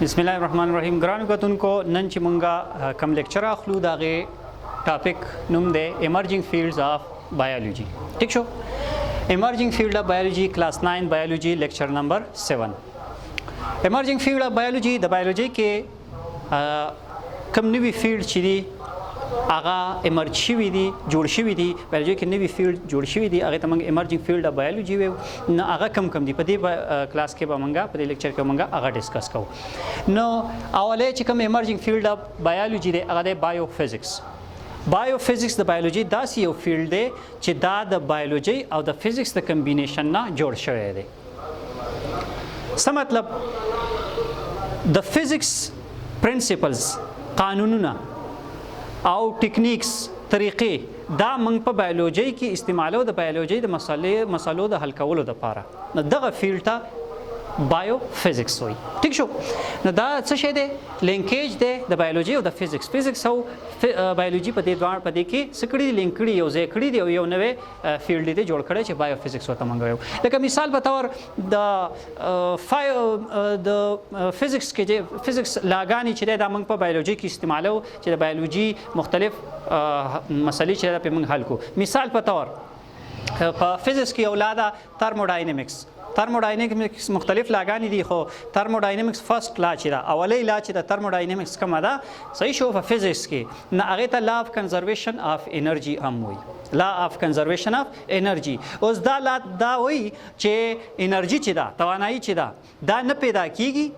بسم الله الرحمن الرحیم. ګرانو کتونکو، نن چې مونږه کم لیکچر اخلو دا غي ټاپک نوم دی ایمرجنګ فیلډز اف بایولوژي. ٹھیک شو؟ ایمرجنګ فیلډ اف بایولوژي کلاس 9 بایولوژي لیکچر نمبر 7. ایمرجنګ فیلډ اف بایولوژي د بایولوژي کې کم نوی فیلډ چې دی هغه ایمرج شوي دي، جوړ شوي دي. بایولوژي کې نوی فیلډ جوړ شوي دي، هغه ته موږ ایمرجنګ فیلډ اف بایولوژي وایو. نو هغه کم دي. په دې کلاس کې به موږ په دې لیکچر کې موږ هغه ډسکس کوو. نو اولې چې کوم ایمرجنګ فیلډ اف بایولوژي دی هغه دی بایو فزکس. بایو فزکس د بایولوژي داسې یو فیلډ دی چې دا د بایولوژي او د فزکس د کمبینیشن نه جوړ شوی دی. څه مطلب؟ د فزکس پرنسپلز، قانونونه او ټیکنیکس، طریقې دا موږ په بایولوژي کې استعمالو د بایولوژي د مسالو د حل کولو لپاره. نو دغه فیلډ ته بایو فزکس وایي. ٹھیک شو؟ نو دا څه شی دی؟ لینکیج دی د بایولوژي او د فزکس. فزکس او بایولوژي په دې کې څه کړي دي؟ لینک کړي، یو ځای کړي دي او یو نوی فیلډ دی جوړ کړی چې بایو فزکس ورته موږ وایو. لکه مثال په تور د فزکس کې چې فزکس لاګانې چې دی دا موږ په بایولوژي کې استعمالو چې د بایولوژي مختلف مسلې چې په موږ حل کو. مثال په تور په فزکس کې اولاده ترموډاینامیکس مختلف لاګانې دي، خو ترموډاینامیکس فرست لا چې دا اولۍ لا چې د ترموډاینامیکس کومه ده صحیح شو په فزکس کې، نه هغې ته لا اف کنزرویشن اف انرژي هم وایي. لا اف کنزرویشن اف انرژي. اوس دا لا دا وایي چې انرژي چې ده، توانایي چې ده، دا نه پیدا کیږي،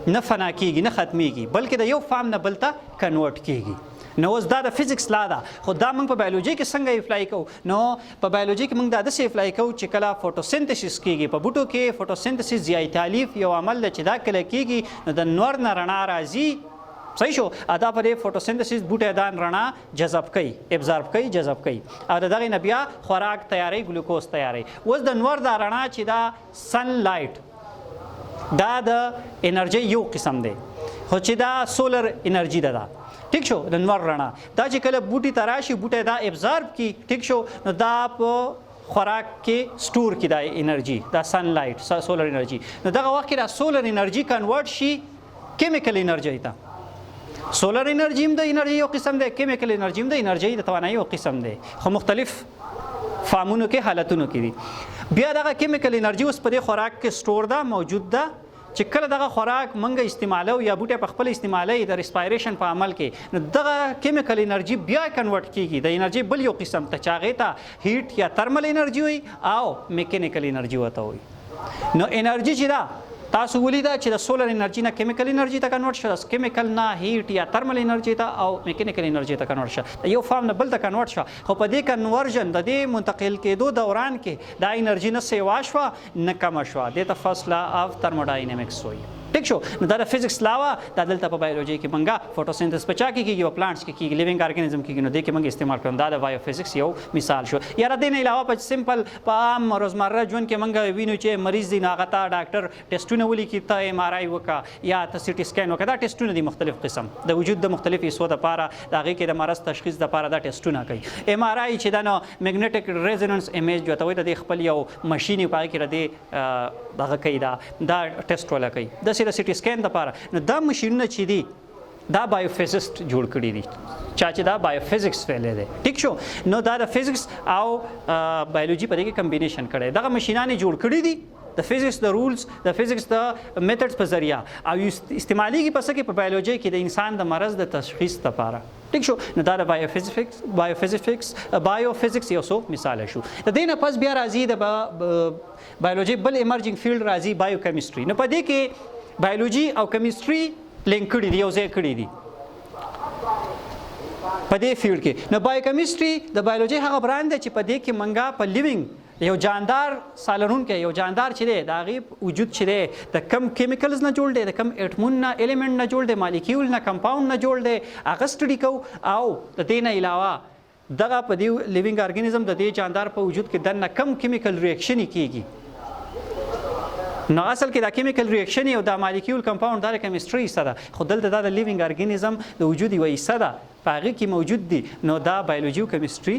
نه فنا کیږي، نه ختمیږي، بلکې د یو فارم نه بل ته کنورټ کیږي. نو اوس دا د فزکس لا ده، خو دا موږ په بایولوژي کې څنګه اپلای کوو؟ نو په بایولوژي کې موږ دا داسې اپلای کوو چې کله فوټوسنتھسس کیږي په بوټو کې، فوټوسنتھسس ضیاء تالیف یو عمل دی چې دا کله کیږي نو د نور نه رڼا راځي. صحیح شو؟ دا په دې فوټوسنتھسس بوټی دا رڼا جذب کوي، ابزارب کوي، جذب کوي او د دغې نه بیا خوراک تیاری، ګلوکوز تیاری. اوس د نور دا رڼا چې دا سن لایټ دا د انرژي یو قسم دی، خو چې دا سولر انرژي ده. ٹھیک شو؟ د نور رڼا دا چې کله بوټي ته راشي بوټی دا ابزارب کی. ٹھیک شو؟ نو دا په خوراک کې سټور کی دا انرژي، دا سن لایټ سولر انرژي. نو دغه وخت کې دا سولر انرژي کنورټ شي کیمیکل انرژي ته. سولر انرژي هم د انرژي یو قسم دی، کیمیکل انرژي هم د انرژي د توانایي یو قسم دی، خو مختلف فارمونو کې، حالتونو کې دي. بیا دغه کیمیکل انرژي اوس په دې خوراک کې سټور ده، موجود ده، چې کله دغه خوراک منګه استعمالو یا بوټی په خپل استعمالي د ریسپایریشن په عمل کې، نو دغه کیمیکل انرژي بیا کنورټ کیږي د انرژي بل یو قسم ته چې هغې ته هیټ یا ترمل انرژي وي او میکینیکل انرژي ورته وي. نو انرژي چې ده تاسو ولیده چې د سولر انرژي نه کیمیکل انرژي ته کنورټ شو، کیمیکل نه هیټ یا ترمل انرژي ته او میکینیکل انرژي ته کنورټ شو، یو فارم نه بل ته کنورټ شو. خو په دې کنورژن د دې منتقل کېدو دوران کې دا انرژي نه سیوا شوه نه کمه شوه. دې ته فرست لا اف ترموډاینامیکس وایي. ٹھیک شو؟ نو دا د فزکس لا وه، دا دلته په بایولوژي کې موږ فوټوسنتھسس په چا کې کېږي؟ په پلانټس کې کېږي، لیوینګ ارګانیزم کېږي. نو دې کې موږ استعمال کړو. دا د بایو فزکس یو مثال شو. یاره دې نه علاوه په سمپل په عام روزمره ژوند کې موږ وینو چې مریض دی، نو هغه ته ډاکټر ټیسټونه ولیکي، ته ایم آر آی وکړه یا ته سی ټي سکین وکړه. دا ټیسټونه دي مختلف قسم د وجود د مختلف حصو دپاره، د هغې کې د مرض تشخیص دپاره دا ټیسټونه کوي. ایم آر آی چې دا نو میګنیټک ریزونانس ایمیج ورته وایي، د دې خپل یو ماشین په هغې کې د دې دغه کوي، دا ټیسټ ولا کوي. داسې د سی ټي سکین دپاره. نو دا ماشینونه چې دي دا بایوفزسټ جوړ کړي دي، چا چې دا بایوفزکس ویلی دی. ټیک شو؟ نو دا د فزکس او بایولوژي په دې کې کمبینیشن کړی. دغه ماشینان یې جوړ کړي دي د فزکس د رولز، د فزکس د میتډز په ذریعه او استعمالیږي په څه کې؟ په بایولوژي کې د انسان د مرض د تشخیص لپاره. ټیک شو؟ نو دا د بایوفزکس یو څو مثال شو. د دې نه پس بیا راځي د بایولوژي بل ایمرجنګ فیلډ راځي بایوکیمستري. نو په دې کې بایولوژي او کیمستري لینک کړي دي، یو ځای کړي دي په دې فیلډ کې. نو بایوکیمستري د بایولوژي هغه بران دی چې په دې کې منګه په لیوینګ یو جاندار سالرونکی، یو جاندار چې دی د هغې وجود چې دی د کم کیمیکلز نه جوړ دی، د کم اټمون نه، ایلیمنټ نه جوړ دی، مالیکیول نه، کمپاوند نه جوړ دی، هغه سټډي کوو. او د دې نه علاوه دغه په دې لیوینګ ارګانیزم د دې جاندار په وجود کې دننه کم کیمیکل ریاکشن کیږي. نو اصل کې دا کیمیکل ریاکشن او دا مالیکیول کمپاوند دا د کیمستري حصه ده، خو دلته دا د لیوینګ ارګانیزم د وجود یوه حصه ده، په هغې کې موجود دي. نو دا بایولوژي او کیمستري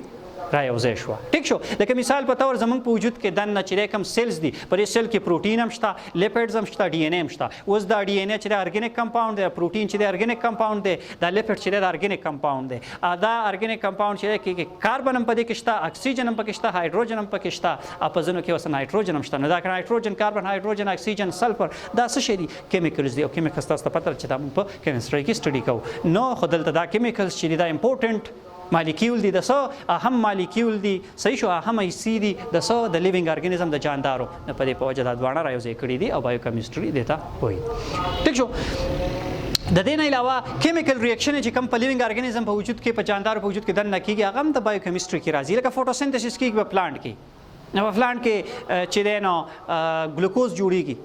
رايوځای شو. ټیک شو. لکه مثال په تور زمونږ په وجود کې دننه چې کوم سیلز دي په دې سیل کې پروتین هم شته، لیپیډز هم شته، ډي ان اے هم شته. اوس دا ډي ان اے چې د ارګینیک کمپاوند دی، پروتین چې د ارګینیک کمپاوند دی، دا لیپیډ چې د ارګینیک کمپاوند دی. دا ارګینیک کمپاوند چې کې کاربن هم پدې کې شته، اکسیجن هم پکې شته، هایدروجن هم پکې شته، او په ځینو کې اوس نایټروجن هم شته. نو دا نایټروجن، کاربن، هایدروجن، اکسیجن، سلفر دا څه شي دي؟ کیمیکلز دي. او کیمیکلز تاسو ته پته چې دا موږ په کیمستري کې سټډي کوو. نو خو دلته دا کیمیکلز چې دا امپورټنٹ مالیکیول دي، د څه اهم مالیکیول دي، صحیح شو، اهم حصې دي د څه د لیوینګ ارګانیزم د جاندارو. نو په دې په وجه دا دواړه رايوځای کړي دي او بایو کیمستري دیتا وایي. ټیک شو. د دې نه علاوه کیمیکل ریاکشن چې کوم په لیوینګ ارګانیزم په وجود کې په جاندارو په وجود کې دننه کیږي هغه هم د بایو کیمستري کې راځي. لکه فوټوسنتھسس کیږي په پلانټ کې. نو په پلانټ کې چې دینو ګلوکوز جوړیږي،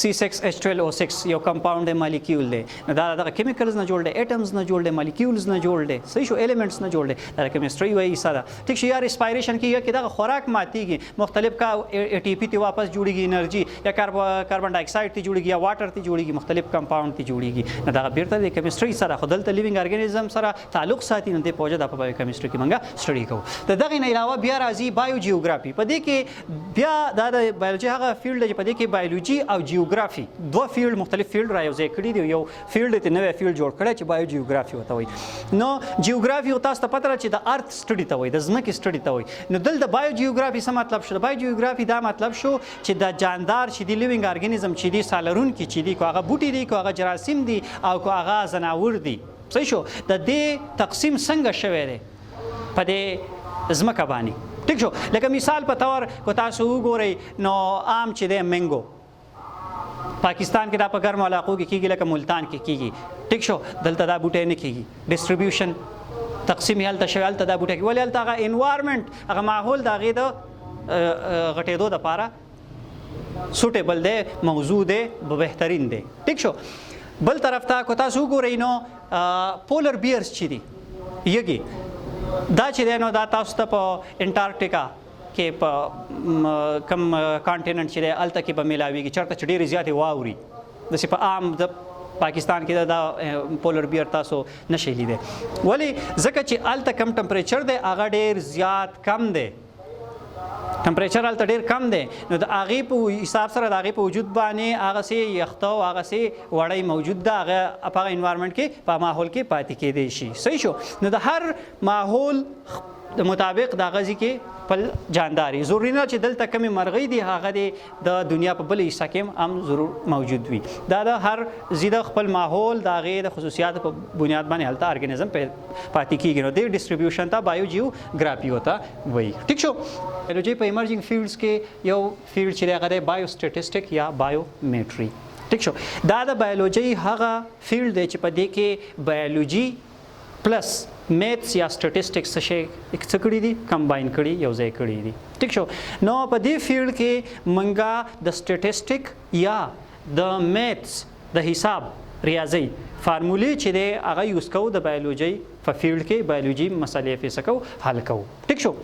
C6H12O6 یو کمپاوند دی، مالیکیول دی. نو دا دغه کیمیکلز نه جوړ دی، ایټمز نه جوړ دی، مالیکیولز نه جوړ دی، صحیح شو، ایلیمنټس نه جوړ دی. دا کیمستري وایي ساده. ټیک شو. یا ریسپایریشن کې کې دغه خوراک ماتيږي، مختلف کا ATP ته واپس جوړیږي انرژي، یا کاربن ډای اکساید ته جوړیږي، یا واټر ته جوړیږي، مختلف کمپاوند ته جوړیږي. نو دا بیرته د کیمستري سره خپل لیوینګ ارګانیزم سره تعلق ساتي. نو د پوجا د بایو کیمستري کې منګه سټډي کوو. دغه نه علاوه بیا راځي بایو جیوګرافي. په دې کې بیا د بایولوژي هغه فیلډ چې په دې کې بایولوژي او جیوګرافي فیلډ مختلف فیلډ رايوځای کړي دي. یو فیلډ ته نوې فیلډ جوړ کړی چې بایو جیوګرافي وته وي. نو جیوګرافي تاسو ته پته چې د ارث سټډي ته وي، د ځمکې سټډي ته وي. نو دلته بایو جیوګرافي څه مطلب شو؟ د بایو جیوګرافي دا مطلب شو چې د جاندار چې دی لیوینګ ارګانیزم چې دی سالرون کې چې دی، کو هغه بوټي دي، کو هغه جراثیم دي، او کو هغه ځناور دي، صحیح شو، د دې تقسیم څنګه شوی دی په دې ځمکه باندې. ټیک شو. لکه مثال په تور کو تاسو وګورئ نو عام چې دی منګو پاکستان کې دا په ګرمو علاقو کې کیږي، لکه ملتان کې کیږي. ټیک شو. دلته دا بوټي نه کیږي. ډیسټریبیوشن تقسیم یې هلته شوی، هلته دا بوټي کې ولې هلته هغه انوایرمنټ هغه ماحول د هغې د غټېدو دپاره سوټیبل دی، موضوع دی، بهترین دی. ټیک شو. بل طرف ته که تاسو وګورئ نو پولر بیرز چې دي یږي، دا چې دی نو دا تاسو ته په انټارکټیکا کې په کم کانټیننټ چې دی هلته کې به میلاویږي، چېرته چې ډېرې زیاتې واوري. داسې په عام د پاکستان کې دا پولر بیر تاسو نشئ لیدی. ولې؟ ځکه چې هلته کم ټمپریچر دی، هغه ډېر زیات کم دی، ټمپریچر هلته ډېر کم دی. نو د هغې په حساب سره د هغې په وجود باندې هغسې یخته او هغسې وړی موجود ده، هغه په هغه انوایرمنټ کې په ماحول کې پاتې کېدی شي. صحیح شو. نو د هر ماحول د مطابق د غزي کې خپل جانداري ضروري نه چې دلته کمی مرغۍ دي هغه د دنیا په بل حصہ کې هم ضرور موجود وي. دا د هر زیاده خپل ماحول د هغې د خصوصیاتو په بنیاد باندې هلته ارګانیزم پاتې کیږي. نو د ډسټریبیوشن ته بایو جیوګرافي وته وایي. ټیک شو. بایولوژي په ایمرجنګ فیلډز کې یو فیلډ چې دی هغه دی بایو سټیټسټک یا بایومیټري. ټیک شو. دا د بایولوژي هغه فیلډ دی چې په دې کې بایولوژي پلس میتھس یا سټیټسټکس څه کړي دي، کمباین کړي، یو ځای کړي دي. ټیک شو. نو په دې فیلډ کې منګه د سټیټسټک یا د میتھس د حساب ریاضي فارمولې چې دی هغه یوز کوو د بایولوژي په فیلډ کې، بایولوژي مسلې پې څه کوو، حل کوو. ټیک شو.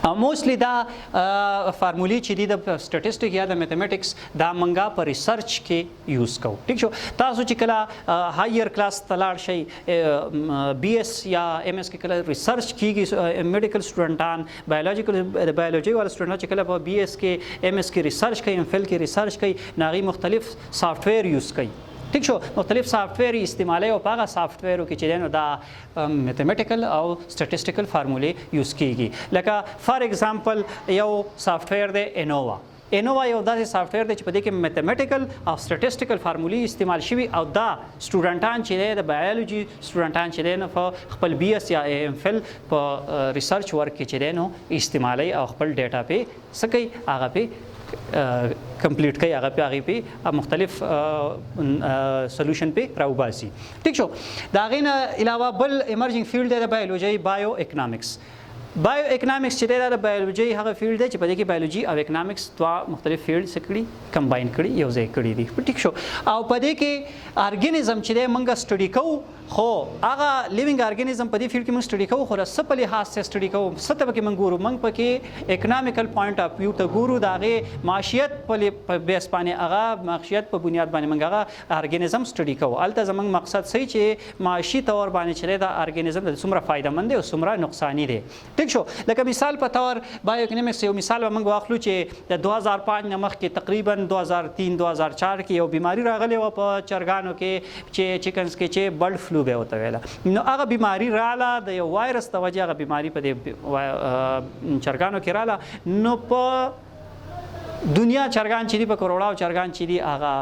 موستلی دا فارمولې چې دي د سټیټسټک یا د میتھمیټکس دا منګه په ریسرچ کې یوز کوو. ټیک شو. تاسو چې کله هایر کلاس ته لاړ شئ، بی ایس یا ایم ایس کې کله ریسرچ کیږي، میډیکل سټوډنټان د بایولوژي والا سټوډنټان چې کله په بی ایس کې ایم ایس کې ریسرچ کوي، ایم فل کې ریسرچ کوي، نو هغوی مختلف سافټویر یوز کوي. ټیک شو. مختلف سافټویر استعمالوي او په هغه سافټویرو کې چې دی نو دا میتھمیټیکل او سټیټسټیکل فارمولې یوز کیږي. لکه فار ایگزامپل یو سافټویر دی انووا. انووا یو داسې سافټویر دی چې په دې کې میتھمیټیکل او سټیټسټیکل فارمولې استعمال شوي، او دا سټوډنټان چې دی د بایولوژي سټوډنټان چې دی نو په خپل بی ایس یا ایم فل په ریسرچ ورک کې چې دی نو استعمالوي او خپل ډیټا پې څه کوي، هغه پې کمپلیټ کوي، هغه پې مختلف سولوشن پې راوباسي. ټیک شو. د هغې نه علاوه بل ایمرجنګ فیلډ دی د بایولوژي بایو اکنامکس. بایو اکنامکس چې دی دا د بایولوژي هغه فیلډ دی چې په دې کې بایولوژي او اکنامکس دوه مختلف فیلډ څه کړي، کمباین کړي، یو ځای کړي دي. ټیک شو. او په دې کې ارګانیزم چې دی موږ سټډي کوو، خو هغه لیوینګ ارګانیزم په دې فیلډ کې موږ سټډي کوو، خو د څه په لحاظ سره سټډي کوو، څه ته پکې موږ ګورو، موږ پکې اکنامیکل پوینټ اف ویو ته ګورو، د هغې معاشیت په بیس باندې، هغه معاشیت په بنیاد باندې موږ هغه ارګانیزم سټډي کوو. هلته زموږ مقصد صحیح چې معاشي طور باندې چې دی دا ارګانیزم د څومره فایده مند دی او څومره نقصاني دی. ټیک شو. لکه مثال په تور بایو اکنومکس یو مثال موږ واخلو چې د 2005 نه مخکې تقریبا 2003 2004 کې یو بیماری راغلی و په چرګانو کې چې چیکنز کې چې بلډ فلو به وته ویله. نو هغه بیماری رااله د یو وایرس د وجې هغه بیماری په دې چرګانو کې رااله. نو په دنیا چرګان چې دي په کروڑاو چرګان چې دي هغه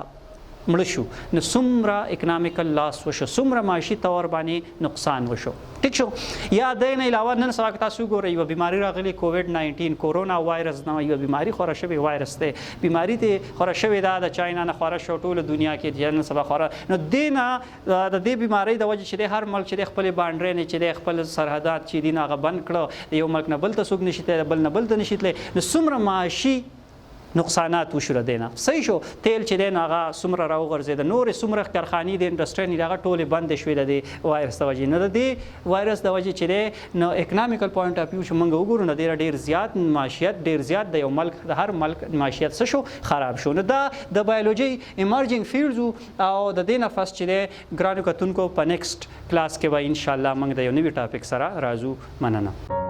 مړه شو. نو څومره اکنامیکل لاس وشو، څومره معاشي طور باندې نقصان وشو. ټیک شو. یا د نه علاوه نن سبا تاسو ګورئ یو بیماری راغلی کووډ 19 کورونا وایرس نو یو بیماری خوره شوی وایرس دی. بیماری ته خوره شوی دا د چاینا نه خوره شو ټول دنیا کې نن سبا خوره. نو دینه د دې بیماری د وجې چې هر ملک چې خپل باندې نه چې خپل سرحدات چې دین هغه بند کړو، یو ملک نه بل ته څوک نشي بل نه بل ته نشي تللی. نو څومره معاشي نقصانات وشو دینه. صحیح شو. تیل چې دین هغه څومره راوغورځېد، نورې څومره کارخانې د انډسټري نه هغه ټولې بندې شوې د وایرس د وجې. نو د دې وایرس د وجې چې دی نو اکنامیکل پوینټ اف ویو چې موږ وګورو نو ډېر زیات معاشیت ډېر زیات د یو ملک د هر ملک معاشیت څه شو خراب شو. نو دا د بایولوژي ایمرجنګ فیلډز او د دې نه فس چې دی ګرانو کتونکو په نیکسټ کلاس کې به ان شاء الله موږ د یو نوي ټاپک سره راځو. مننه.